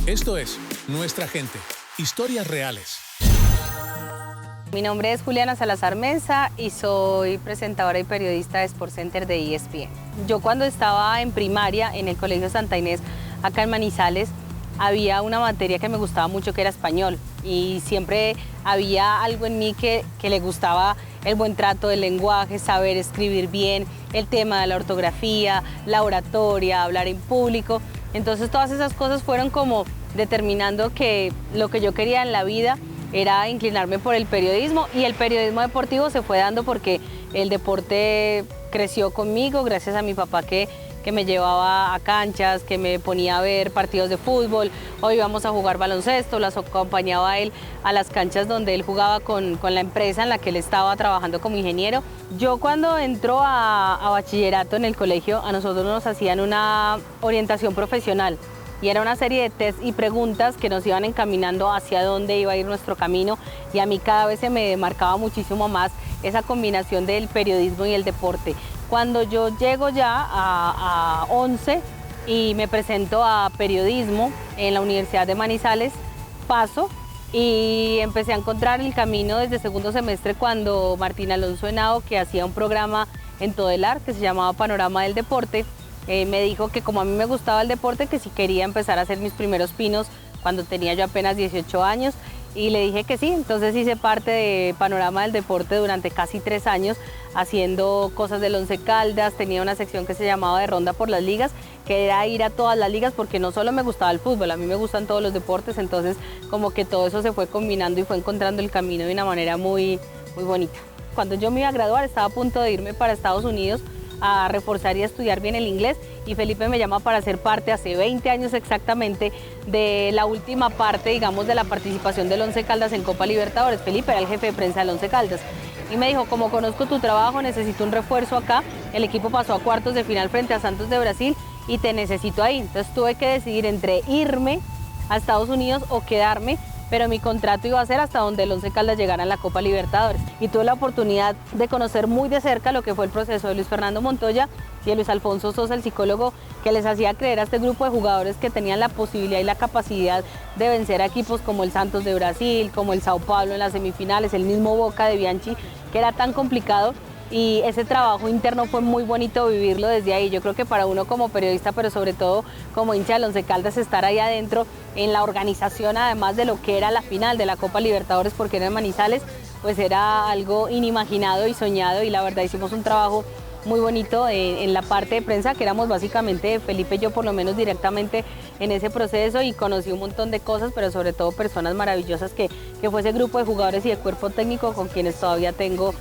Esto es Nuestra Gente, historias reales. Mi nombre es Juliana Salazar Mesa y soy presentadora y periodista de SportsCenter de ESPN. Yo cuando estaba en primaria en el Colegio Santa Inés, acá en Manizales, había una materia que me gustaba mucho que era español y siempre había algo en mí que le gustaba el buen trato del lenguaje, saber escribir bien, el tema de la ortografía, la oratoria, hablar en público. Entonces todas esas cosas fueron como determinando que lo que yo quería en la vida era inclinarme por el periodismo, y el periodismo deportivo se fue dando porque el deporte creció conmigo gracias a mi papá que me llevaba a canchas, que me ponía a ver partidos de fútbol, o íbamos a jugar baloncesto, las acompañaba a él a las canchas donde él jugaba con la empresa en la que él estaba trabajando como ingeniero. Yo cuando entró a bachillerato en el colegio, a nosotros nos hacían una orientación profesional y era una serie de test y preguntas que nos iban encaminando hacia dónde iba a ir nuestro camino, y a mí cada vez se me marcaba muchísimo más esa combinación del periodismo y el deporte. Cuando yo llego ya a 11 y me presento a periodismo en la Universidad de Manizales, paso y empecé a encontrar el camino desde segundo semestre cuando Martín Alonso Henao, que hacía un programa en Todelar que se llamaba Panorama del Deporte, me dijo que como a mí me gustaba el deporte, que si quería empezar a hacer mis primeros pinos cuando tenía yo apenas 18 años. Y le dije que sí, entonces hice parte de Panorama del Deporte durante casi 3 años, haciendo cosas del Once Caldas. Tenía una sección que se llamaba de Ronda por las Ligas, que era ir a todas las ligas, porque no solo me gustaba el fútbol, a mí me gustan todos los deportes, entonces como que todo eso se fue combinando y fue encontrando el camino de una manera muy bonita. Cuando yo me iba a graduar estaba a punto de irme para Estados Unidos a reforzar y a estudiar bien el inglés, y Felipe me llama para ser parte, hace 20 años exactamente, de la última parte, digamos, de la participación del Once Caldas en Copa Libertadores. Felipe era el jefe de prensa del Once Caldas y me dijo: como conozco tu trabajo, necesito un refuerzo acá, el equipo pasó a cuartos de final frente a Santos de Brasil y te necesito ahí. Entonces tuve que decidir entre irme a Estados Unidos o quedarme, pero mi contrato iba a ser hasta donde el Once Caldas llegara en la Copa Libertadores. Y tuve la oportunidad de conocer muy de cerca lo que fue el proceso de Luis Fernando Montoya y de Luis Alfonso Sosa, el psicólogo, que les hacía creer a este grupo de jugadores que tenían la posibilidad y la capacidad de vencer a equipos como el Santos de Brasil, como el Sao Paulo en las semifinales, el mismo Boca de Bianchi, que era tan complicado. Y ese trabajo interno fue muy bonito vivirlo desde ahí. Yo creo que para uno como periodista, pero sobre todo como hincha del Once Caldas, estar ahí adentro en la organización, además de lo que era la final de la Copa Libertadores, porque era en Manizales, pues era algo inimaginado y soñado, y la verdad hicimos un trabajo muy bonito en la parte de prensa, que éramos básicamente Felipe y yo, por lo menos directamente en ese proceso, y conocí un montón de cosas, pero sobre todo personas maravillosas que fue ese grupo de jugadores y de cuerpo técnico con quienes todavía tengo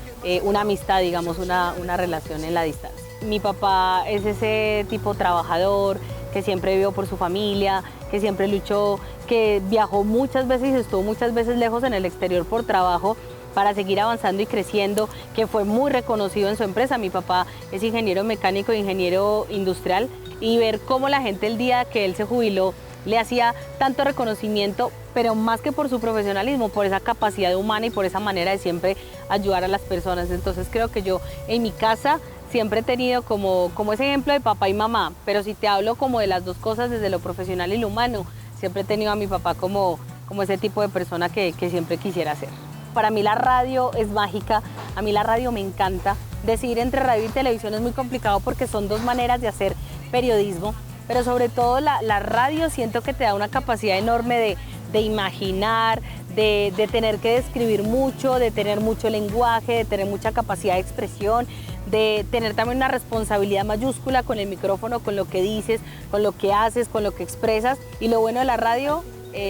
una amistad, digamos, una relación en la distancia. Mi papá es ese tipo trabajador, que siempre vivió por su familia, que siempre luchó, que viajó muchas veces y estuvo muchas veces lejos en el exterior por trabajo, para seguir avanzando y creciendo, que fue muy reconocido en su empresa. Mi papá es ingeniero mecánico e ingeniero industrial, y ver cómo la gente el día que él se jubiló le hacía tanto reconocimiento, pero más que por su profesionalismo, por esa capacidad humana y por esa manera de siempre ayudar a las personas. Entonces creo que yo en mi casa siempre he tenido como ese ejemplo de papá y mamá, pero si te hablo como de las dos cosas, desde lo profesional y lo humano, siempre he tenido a mi papá como ese tipo de persona que siempre quisiera ser. Para mí la radio es mágica, a mí la radio me encanta. Decidir entre radio y televisión es muy complicado porque son dos maneras de hacer periodismo, pero sobre todo la radio siento que te da una capacidad enorme de imaginar, de tener que describir mucho, de tener mucho lenguaje, de tener mucha capacidad de expresión, de tener también una responsabilidad mayúscula con el micrófono, con lo que dices, con lo que haces, con lo que expresas. Y lo bueno de la radio,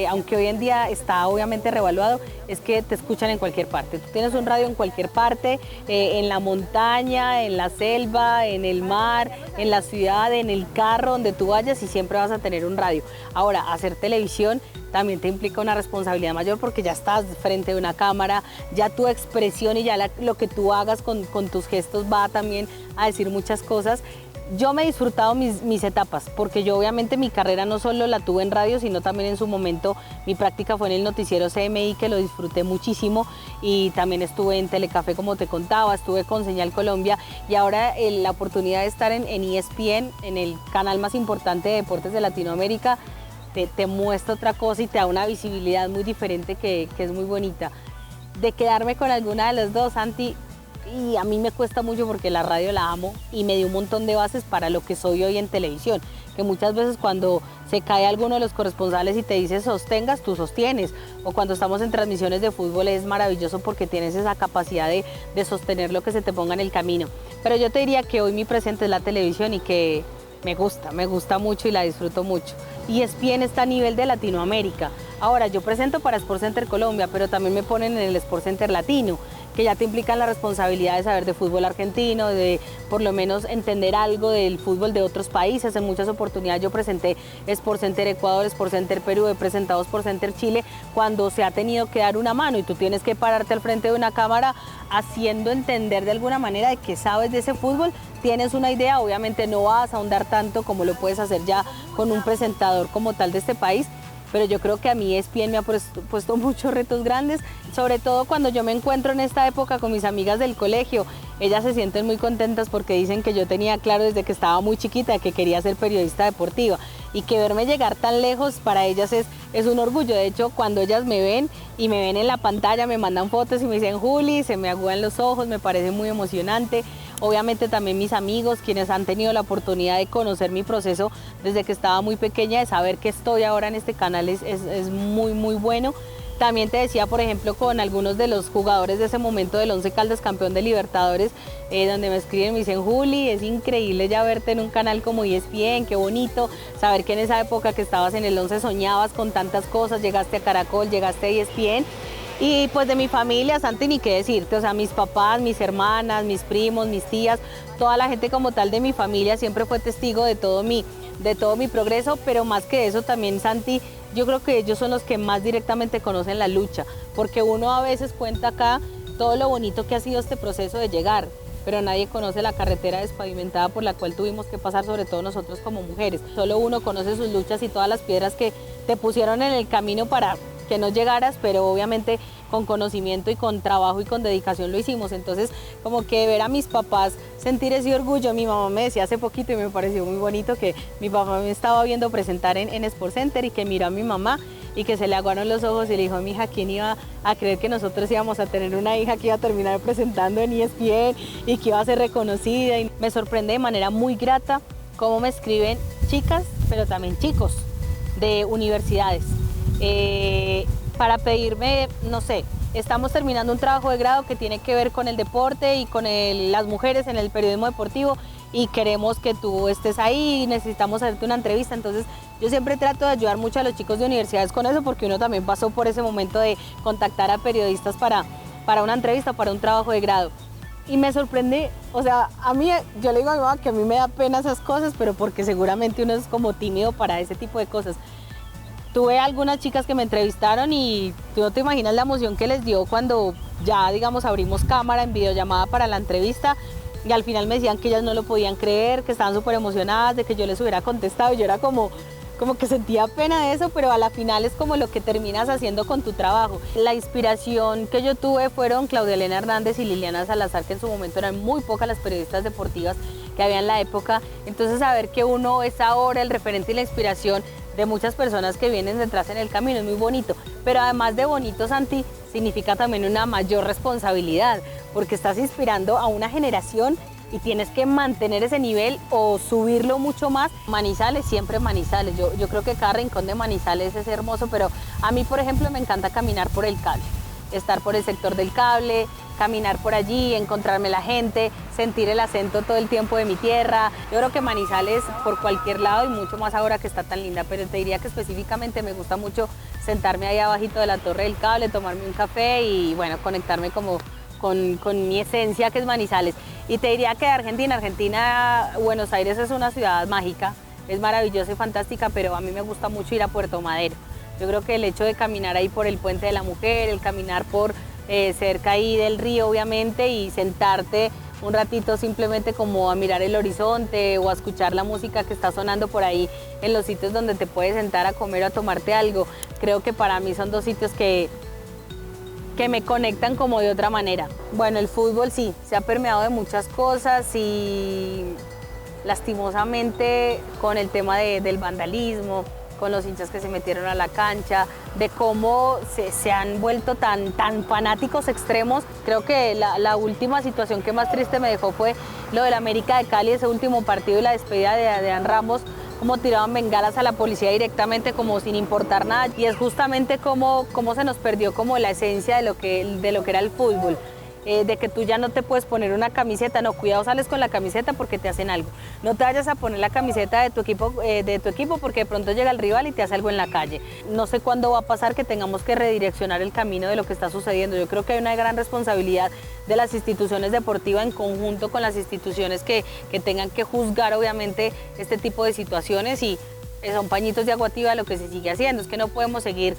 aunque hoy en día está obviamente revaluado, es que te escuchan en cualquier parte. Tú tienes un radio en cualquier parte, en la montaña, en la selva, en el mar, en la ciudad, en el carro, donde tú vayas, y siempre vas a tener un radio. Ahora, hacer televisión también te implica una responsabilidad mayor, porque ya estás frente de una cámara, ya tu expresión y ya lo que tú hagas con tus gestos va también a decir muchas cosas. Yo me he disfrutado mis etapas, porque yo obviamente mi carrera no solo la tuve en radio, sino también en su momento mi práctica fue en el noticiero CMI, que lo disfruté muchísimo, y también estuve en Telecafé, como te contaba, estuve con Señal Colombia, y ahora la oportunidad de estar en ESPN, en el canal más importante de deportes de Latinoamérica, te muestra otra cosa y te da una visibilidad muy diferente que es muy bonita. De quedarme con alguna de los dos, Santi, y a mí me cuesta mucho porque la radio la amo y me dio un montón de bases para lo que soy hoy en televisión, que muchas veces cuando se cae alguno de los corresponsales y te dice sostengas, tú sostienes, o cuando estamos en transmisiones de fútbol es maravilloso porque tienes esa capacidad de sostener lo que se te ponga en el camino. Pero yo te diría que hoy mi presente es la televisión y que me gusta mucho y la disfruto mucho. ESPN está a nivel de Latinoamérica. Ahora, yo presento para SportsCenter Colombia, pero también me ponen en el SportsCenter Latino, que ya te implican la responsabilidad de saber de fútbol argentino, de por lo menos entender algo del fútbol de otros países. En muchas oportunidades yo presenté SportsCenter Ecuador, SportsCenter Perú, he presentado SportsCenter Chile, cuando se ha tenido que dar una mano y tú tienes que pararte al frente de una cámara haciendo entender de alguna manera de que sabes de ese fútbol, tienes una idea, obviamente no vas a ahondar tanto como lo puedes hacer ya con un presentador como tal de este país, pero yo creo que a mí ESPN me ha puesto muchos retos grandes, sobre todo cuando yo me encuentro en esta época con mis amigas del colegio. Ellas se sienten muy contentas porque dicen que yo tenía claro desde que estaba muy chiquita que quería ser periodista deportiva y que verme llegar tan lejos para ellas es un orgullo. De hecho, cuando ellas me ven y me ven en la pantalla, me mandan fotos y me dicen Juli, se me aguan los ojos, me parece muy emocionante. Obviamente también mis amigos, quienes han tenido la oportunidad de conocer mi proceso desde que estaba muy pequeña, de saber que estoy ahora en este canal es muy, muy bueno. También te decía, por ejemplo, con algunos de los jugadores de ese momento del Once Caldas, campeón de Libertadores, donde me escriben, me dicen, Juli, es increíble ya verte en un canal como ESPN, qué bonito, saber que en esa época que estabas en el Once soñabas con tantas cosas, llegaste a Caracol, llegaste a ESPN. Y pues de mi familia, Santi, ni qué decirte, o sea, mis papás, mis hermanas, mis primos, mis tías, toda la gente como tal de mi familia siempre fue testigo de todo mi progreso, pero más que eso también, Santi, yo creo que ellos son los que más directamente conocen la lucha, porque uno a veces cuenta acá todo lo bonito que ha sido este proceso de llegar, pero nadie conoce la carretera despavimentada por la cual tuvimos que pasar, sobre todo nosotros como mujeres. Solo uno conoce sus luchas y todas las piedras que te pusieron en el camino para que no llegaras, pero obviamente con conocimiento y con trabajo y con dedicación lo hicimos. Entonces, como que ver a mis papás sentir ese orgullo. Mi mamá me decía hace poquito y me pareció muy bonito que mi papá me estaba viendo presentar en SportsCenter y que miró a mi mamá y que se le aguaron los ojos y le dijo, mija, ¿quién iba a creer que nosotros íbamos a tener una hija que iba a terminar presentando en ESPN y que iba a ser reconocida? Y me sorprende de manera muy grata cómo me escriben chicas, pero también chicos de universidades. Para pedirme, no sé, estamos terminando un trabajo de grado que tiene que ver con el deporte y con las mujeres en el periodismo deportivo y queremos que tú estés ahí, necesitamos hacerte una entrevista. Entonces yo siempre trato de ayudar mucho a los chicos de universidades con eso, porque uno también pasó por ese momento de contactar a periodistas para una entrevista, para un trabajo de grado. Y me sorprende, o sea, a mí, yo le digo a mi mamá que a mí me da pena esas cosas, pero porque seguramente uno es como tímido para ese tipo de cosas. Tuve algunas chicas que me entrevistaron y tú no te imaginas la emoción que les dio cuando ya, digamos, abrimos cámara en videollamada para la entrevista y al final me decían que ellas no lo podían creer, que estaban súper emocionadas de que yo les hubiera contestado y yo era como que sentía pena de eso, pero a la final es como lo que terminas haciendo con tu trabajo. La inspiración que yo tuve fueron Claudia Elena Hernández y Liliana Salazar, que en su momento eran muy pocas las periodistas deportivas que había en la época. Entonces saber que uno es ahora el referente y la inspiración de muchas personas que vienen detrás en el camino es muy bonito, pero además de bonito, Santi, significa también una mayor responsabilidad, porque estás inspirando a una generación y tienes que mantener ese nivel o subirlo mucho más. Manizales, siempre Manizales. Yo creo que cada rincón de Manizales es hermoso, pero a mí, por ejemplo, me encanta caminar por el cable, estar por el sector del cable, caminar por allí, encontrarme la gente, sentir el acento todo el tiempo de mi tierra. Yo creo que Manizales por cualquier lado y mucho más ahora que está tan linda, pero te diría que específicamente me gusta mucho sentarme ahí abajito de la torre del cable, tomarme un café y bueno, conectarme como con mi esencia, que es Manizales. Y te diría que Argentina, Buenos Aires es una ciudad mágica, es maravillosa y fantástica, pero a mí me gusta mucho ir a Puerto Madero. Yo creo que el hecho de caminar ahí por el Puente de la Mujer, el caminar por cerca ahí del río, obviamente, y sentarte un ratito simplemente como a mirar el horizonte o a escuchar la música que está sonando por ahí en los sitios donde te puedes sentar a comer o a tomarte algo, creo que para mí son dos sitios que me conectan como de otra manera. Bueno, el fútbol sí, se ha permeado de muchas cosas y lastimosamente con el tema del vandalismo, con los hinchas que se metieron a la cancha, de cómo se han vuelto tan fanáticos extremos. Creo que la última situación que más triste me dejó fue lo del América de Cali, ese último partido y la despedida de Adrián Ramos, como tiraban bengalas a la policía directamente como sin importar nada, y es justamente cómo se nos perdió como la esencia de lo que era el fútbol. De que tú ya no te puedes poner una camiseta, no, cuidado, sales con la camiseta porque te hacen algo. No te vayas a poner la camiseta de tu equipo porque de pronto llega el rival y te hace algo en la calle. No sé cuándo va a pasar que tengamos que redireccionar el camino de lo que está sucediendo. Yo creo que hay una gran responsabilidad de las instituciones deportivas en conjunto con las instituciones que tengan que juzgar obviamente este tipo de situaciones, y son pañitos de agua tibia lo que se sigue haciendo. Es que no podemos seguir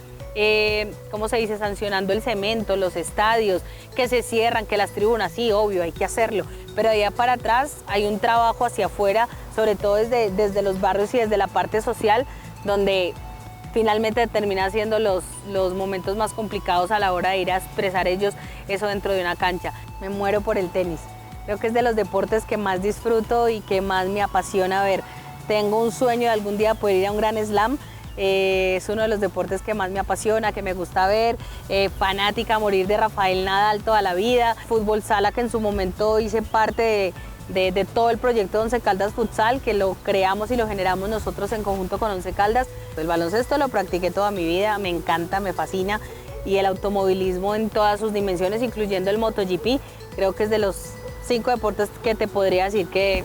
¿cómo se dice?, sancionando el cemento, los estadios, que se cierran, que las tribunas, sí, obvio, hay que hacerlo, pero de allá para atrás hay un trabajo hacia afuera, sobre todo desde los barrios y desde la parte social, donde finalmente termina siendo los momentos más complicados a la hora de ir a expresar ellos eso dentro de una cancha. Me muero por el tenis, creo que es de los deportes que más disfruto y que más me apasiona ver. Tengo un sueño de algún día poder ir a un Grand Slam. Es uno de los deportes que más me apasiona, que me gusta ver, fanática a morir de Rafael Nadal toda la vida, fútbol sala, que en su momento hice parte de todo el proyecto Once Caldas Futsal, que lo creamos y lo generamos nosotros en conjunto con Once Caldas. El baloncesto lo practiqué toda mi vida, me encanta, me fascina, y el automovilismo en todas sus dimensiones, incluyendo el MotoGP, creo que es de los 5 deportes que te podría decir que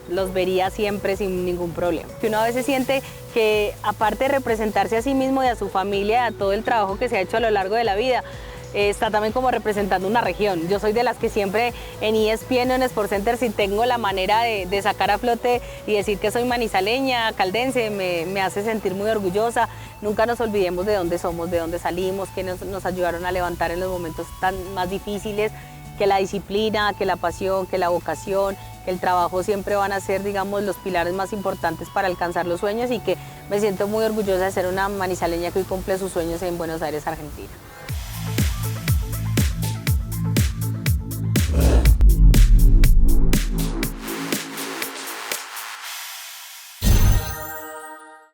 los vería siempre sin ningún problema. Que uno a veces siente que, aparte de representarse a sí mismo y a su familia, a todo el trabajo que se ha hecho a lo largo de la vida, está también como representando una región. Yo soy de las que siempre en ESPN o en SportsCenter, si tengo la manera de sacar a flote y decir que soy manizaleña, caldense, me hace sentir muy orgullosa. Nunca nos olvidemos de dónde somos, de dónde salimos, que nos ayudaron a levantar en los momentos tan más difíciles, que la disciplina, que la pasión, que la vocación, que el trabajo siempre van a ser, digamos, los pilares más importantes para alcanzar los sueños, y que me siento muy orgullosa de ser una manizaleña que hoy cumple sus sueños en Buenos Aires, Argentina.